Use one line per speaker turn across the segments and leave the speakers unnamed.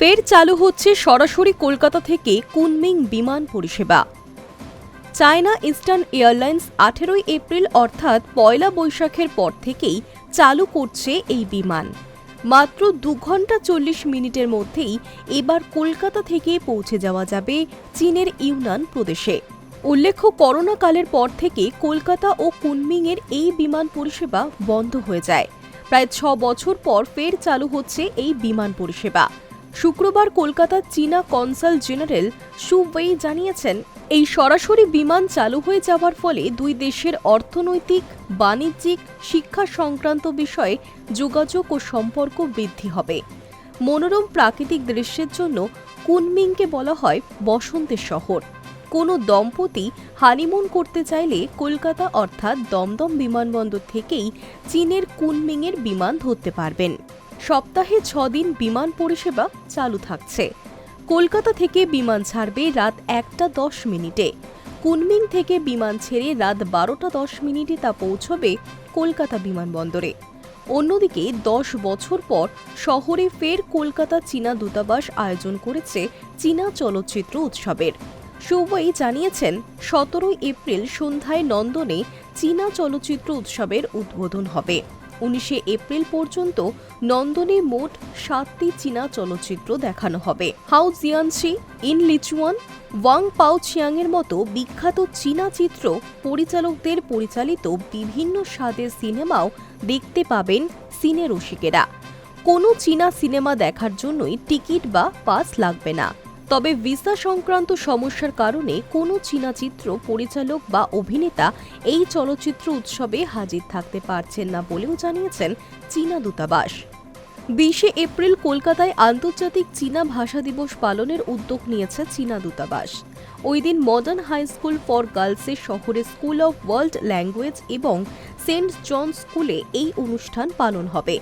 ফের চালু হচ্ছে সরাসরি কলকাতা থেকে কুনমিং বিমান পরিষেবা। চায়না ইস্টার্ন এয়ারলাইন্স 18 এপ্রিল অর্থাৎ পয়লা বৈশাখের পর থেকেই চালু করছে এই বিমান। মাত্র 2 ঘন্টা 40 মিনিটের মধ্যেই এবার কলকাতা থেকে পৌঁছে যাওয়া যাবে চীনের ইউনান প্রদেশে। উল্লেখ্য, করোনা কালের পর থেকে কলকাতা ও কুনমিংয়ের এই বিমান পরিষেবা বন্ধ হয়ে যায়। প্রায় 6 বছর পর ফের চালু হচ্ছে এই বিমান পরিষেবা। শুক্রবার কলকাতার চীনা কনসাল জেনারেল শু ওয়েই জানিয়েছেন, এই সরাসরি বিমান চালু হয়ে যাওয়ার ফলে দুই দেশের অর্থনৈতিক, বাণিজ্যিক, শিক্ষা সংক্রান্ত বিষয়ে যোগাযোগ ও সম্পর্ক বৃদ্ধি হবে। মনোরম প্রাকৃতিক দৃশ্যের জন্য কুনমিংকে বলা হয় বসন্তের শহর। কোনো দম্পতি হানিমুন করতে চাইলে কলকাতা অর্থাৎ দমদম বিমানবন্দর থেকেই চীনের কুনমিংয়ের বিমান ধরতে পারবেন। সপ্তাহে 6 দিন বিমান পরিষেবা চালু থাকছে। কলকাতা থেকে বিমান ছাড়বে রাত 1টা 10 মিনিটে। কুনমিং থেকে বিমান ছেড়ে রাত 12টা 10 মিনিটে তা পৌঁছবে কলকাতা বিমানবন্দরে। অন্যদিকে 10 বছর পর শহরে ফের কলকাতা চীনা দূতাবাস আয়োজন করেছে চীনা চলচ্চিত্র উৎসবের। শু ওয়েই জানিয়েছেন, 17 এপ্রিল সন্ধ্যায় নন্দনে চীনা চলচ্চিত্র উৎসবের উদ্বোধন হবে। 19 এপ্রিল পর্যন্ত নন্দনে মোট 7টি চীনা চলচ্চিত্র দেখানো হবে। হাউ জিয়ানশি, ইন লিচুয়ান, ওয়াং পাও চিয়াংয়ের মতো বিখ্যাত চীনা চিত্র পরিচালকদের পরিচালিত বিভিন্ন স্বাদের সিনেমাও দেখতে পাবেন সিনে রসিকেরা। কোনো চীনা সিনেমা দেখার জন্যই টিকিট বা পাস লাগবে না। তবে ভিসা সংক্রান্ত সমস্যার কারণে কোনো চীনা চিত্র পরিচালক বা অভিনেতা এই চলচ্চিত্র উৎসবে হাজির থাকতে পারছেন না বলেও জানিয়েছেন চীনা দূতাবাস। 20 এপ্রিল কলকাতায় আন্তর্জাতিক চীনা ভাষা দিবস পালনের উদ্যোগ নিয়েছে চীনা দূতাবাস। ওই দিন মডার্ন হাই স্কুল ফর গার্লসের শহরে স্কুল অব ওয়ার্ল্ড ল্যাঙ্গুয়েজ এবং সেন্ট জন স্কুলে এই অনুষ্ঠান পালন হবে।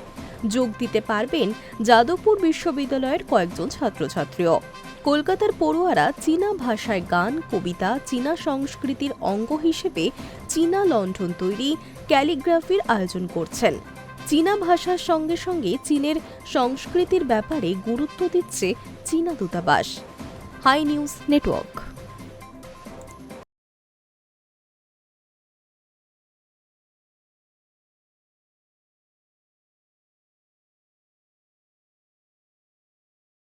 যোগ দিতে পারবেন যাদবপুর বিশ্ববিদ্যালয়ের কয়েকজন ছাত্রছাত্রীও। কলকাতার পড়ুয়ারা চীনা ভাষায় গান, কবিতা, চীনা সংস্কৃতির অঙ্গ হিসেবে চীনা লণ্ঠন তৈরি, ক্যালিগ্রাফির আয়োজন করছেন। চীনা ভাষার সঙ্গে সঙ্গে চীনের সংস্কৃতির ব্যাপারে গুরুত্ব দিচ্ছে চীনা দূতাবাস। Hi News network.